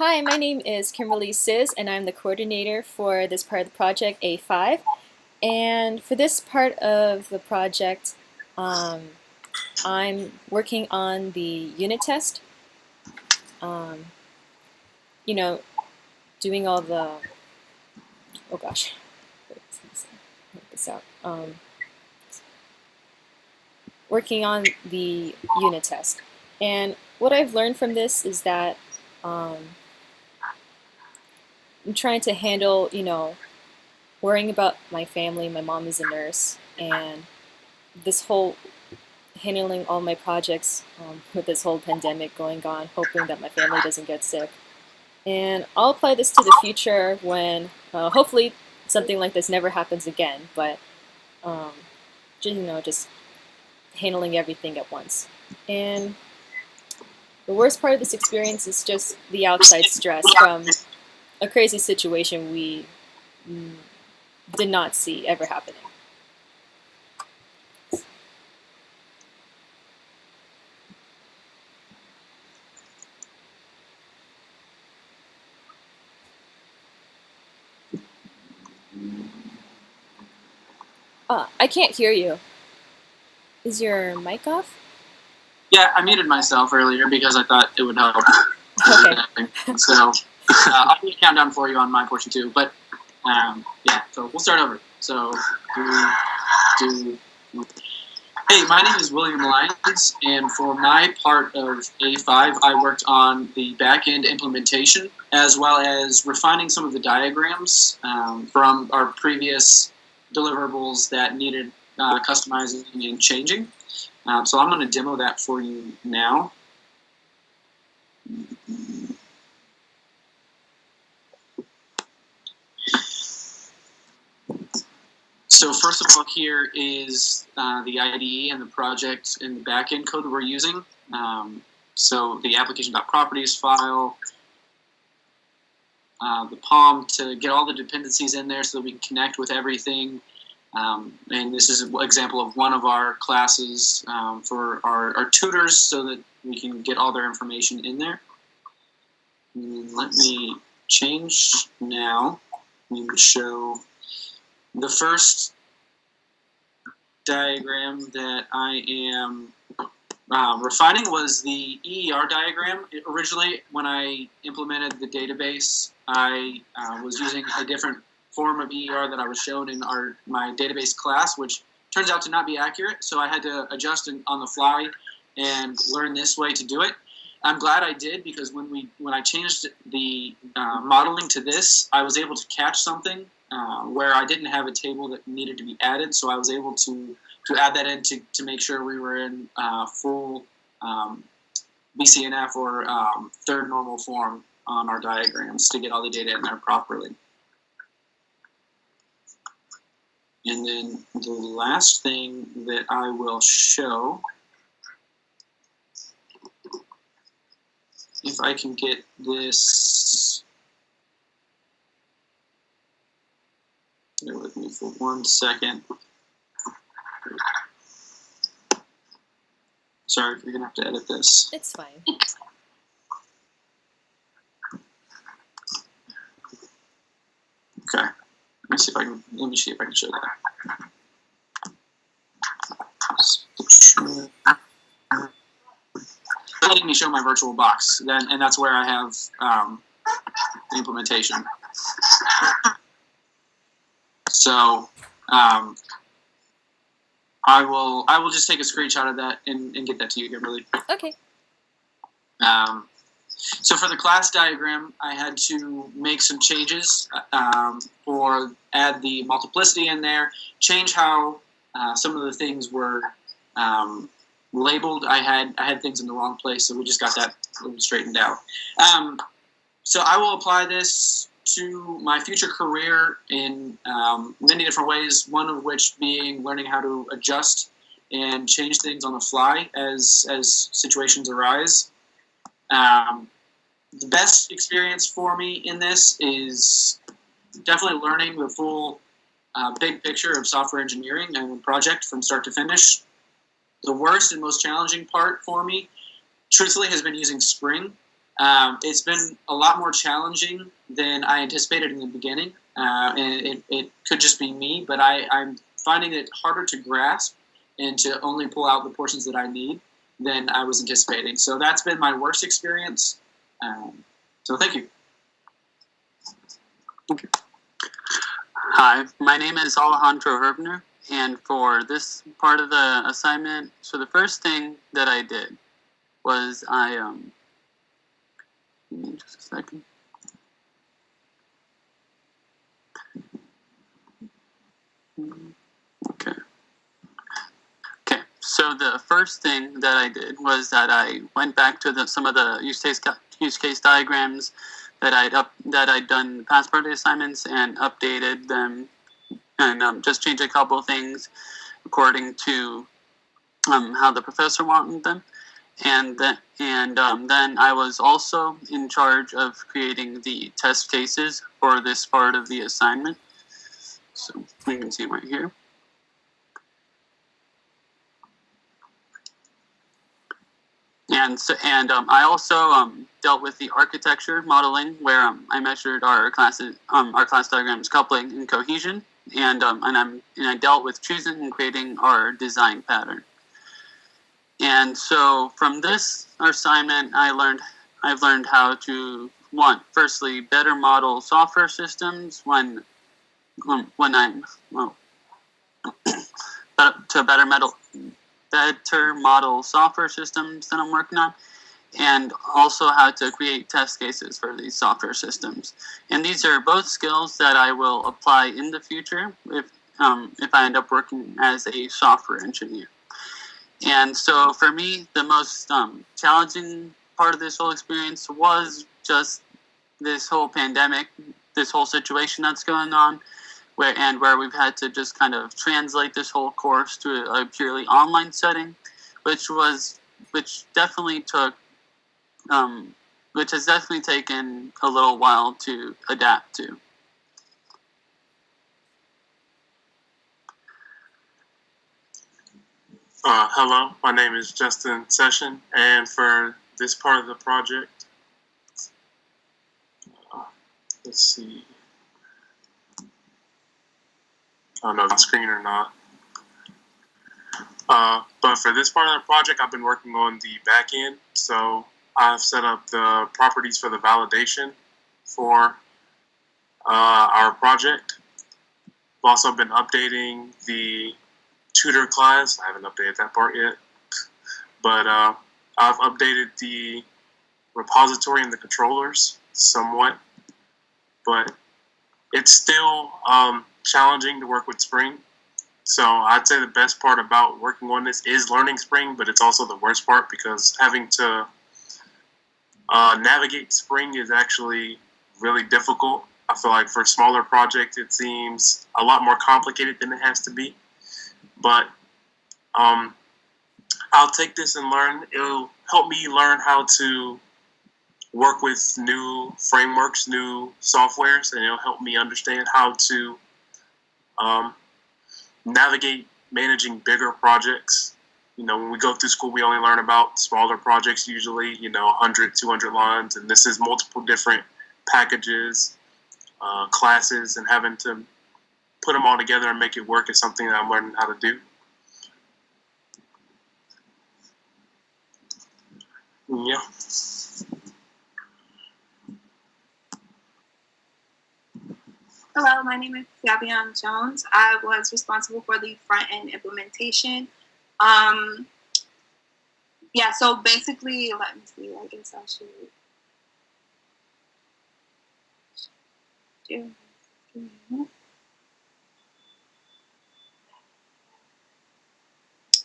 Hi, my name is Kimberly Sis, and I'm the coordinator for this part of the project A5. And for this part of the project, um, I'm working on the unit test. Um, you know, doing all the oh gosh, wait, work this out. Working on the unit test. And what I've learned from this is that um, I'm trying to handle, worrying about my family. My mom is a nurse, and this whole handling all my projects with this whole pandemic going on, hoping that my family doesn't get sick. And I'll apply this to the future when hopefully something like this never happens again, but um, just handling everything at once. And the worst part of this experience is just the outside stress from a crazy situation we mm, did not see ever happening. I can't hear you. Is your mic off? Yeah, I muted myself earlier because I thought it would help. Okay. So I'll do a countdown for you on my portion too. But yeah, so we'll start over. So do. Hey, my name is William Lyons, and for my part of A5, I worked on the back-end implementation as well as refining some of the diagrams from our previous deliverables that needed customizing and changing. So I'm going to demo that for you now. So first of all, here is the IDE and the project and the backend code we're using. So the application.properties file, the POM to get all the dependencies in there so that we can connect with everything. And this is an example of one of our classes for our tutors so that we can get all their information in there. And let me change now and show the first diagram that I am refining was the EER diagram. Originally, when I implemented the database, I was using a different form of EER that I was shown in my database class, which turns out to not be accurate. So I had to adjust on the fly and learn this way to do it. I'm glad I did because when I changed the modeling to this, I was able to catch something where I didn't have a table that needed to be added. So I was able to add that in to make sure we were in full BCNF or third normal form on our diagrams to get all the data in there properly. And then the last thing that I will show, if I can get this, bear with me for 1 second. Sorry, you're gonna have to edit this. It's fine. Okay. Let me see if I can show that. Letting me show my virtual box, and that's where I have the implementation. So I will just take a screenshot of that and get that to you, Kimberly. Okay. So for the class diagram, I had to make some changes or add the multiplicity in there, change how some of the things were labeled. I had things in the wrong place, so we just got that straightened out. So I will apply this to my future career in many different ways, one of which being learning how to adjust and change things on the fly as situations arise. The best experience for me in this is definitely learning the full big picture of software engineering and a project from start to finish. The worst and most challenging part for me, truthfully, has been using Spring. It's been a lot more challenging than I anticipated in the beginning, and it could just be me, but I'm finding it harder to grasp and to only pull out the portions that I need than I was anticipating. So that's been my worst experience. So thank you. Okay. Hi, my name is Alejandro Herbner, and for this part of the assignment, so the first thing that I did was give me just a second. Okay. Okay, so the first thing that I did was that I went back to some of the use case diagrams that I'd done past part of the assignments and updated them, and just changed a couple of things according to how the professor wanted them. And then I was also in charge of creating the test cases for this part of the assignment. So you can see right here. And I also dealt with the architecture modeling, where I measured our class diagram's coupling and cohesion, and I dealt with choosing and creating our design pattern. And so from this assignment, I've learned how to firstly better model software systems when I'm to better model software systems that I'm working on, and also how to create test cases for these software systems. And these are both skills that I will apply in the future if I end up working as a software engineer. And so for me, the most challenging part of this whole experience was just this whole pandemic, this whole situation that's going on, where we've had to just kind of translate this whole course to a purely online setting, which definitely has definitely taken a little while to adapt to. Hello, my name is Justin Session, and for this part of the project, let's see, I don't know if it's on screen or not, but for this part of the project, I've been working on the back end, so I've set up the properties for the validation for our project. I've also been updating the tutor class. I haven't updated that part yet, but I've updated the repository and the controllers somewhat, but it's still challenging to work with Spring. So I'd say the best part about working on this is learning Spring, but it's also the worst part because having to navigate Spring is actually really difficult. I feel like for smaller projects, it seems a lot more complicated than it has to be. But I'll take this and learn. It'll help me learn how to work with new frameworks, new softwares, and it'll help me understand how to navigate managing bigger projects. You know, when we go through school, we only learn about smaller projects usually, 100, 200 lines, and this is multiple different packages, classes, and having to put them all together and make it work is something that I'm learning how to do. Yeah. Hello, my name is Gabion Jones. I was responsible for the front-end implementation. So basically, let me see, I guess I should do.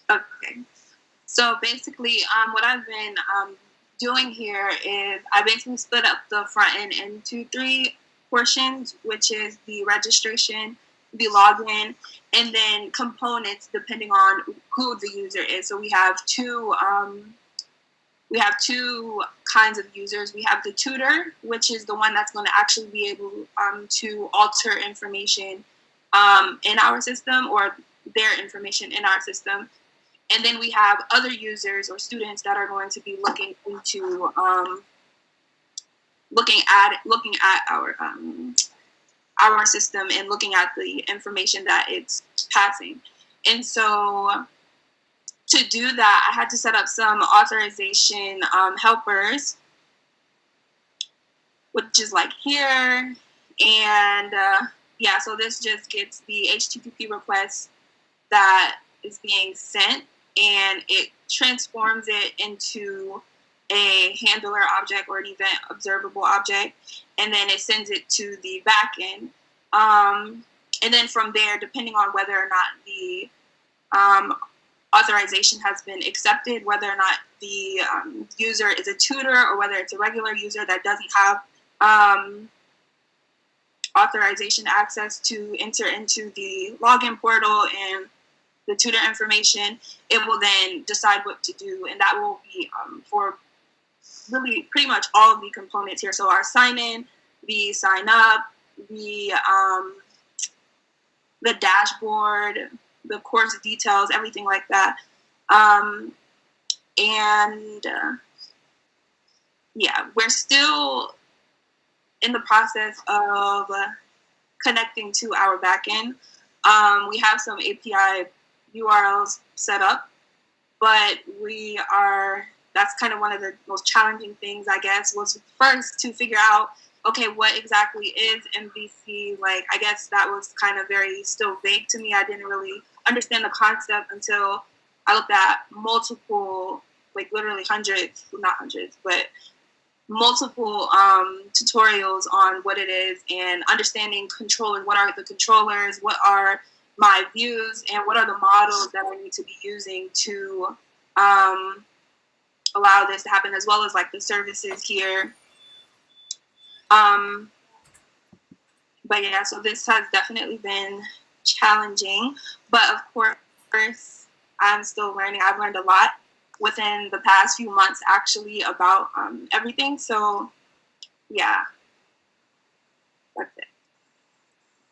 Okay. So basically, what I've been doing here is I basically split up the front end into 3 portions, which is the registration, the login, and then components depending on who the user is. So we have two kinds of users. We have the tutor, which is the one that's going to actually be able to alter information in our system or their information in our system. And then we have other users or students that are going to be looking into looking at our system and looking at the information that it's passing. And so to do that, I had to set up some authorization helpers, which is like here. And yeah, so this just gets the HTTP request that is being sent, and it transforms it into a handler object or an event observable object, and then it sends it to the backend. And then from there, depending on whether or not the authorization has been accepted, whether or not the user is a tutor or whether it's a regular user that doesn't have authorization access to enter into the login portal and the tutor information, it will then decide what to do, and that will be for really pretty much all of the components here. So our sign in, the sign up, the dashboard, the course details, everything like that. Yeah, we're still in the process of connecting to our backend. We have some API URLs set up, but that's kind of one of the most challenging things, I guess, was first to figure out, okay, what exactly is MVC? Like, I guess that was kind of very still vague to me. I didn't really understand the concept until I looked at multiple, like literally not hundreds, but multiple tutorials on what it is and understanding controllers. What are the controllers? What are my views? And what are the models that I need to be using to allow this to happen, as well as like the services here. But yeah, so this has definitely been challenging, but of course I'm still learning. I've learned a lot within the past few months actually about everything. So yeah, that's it.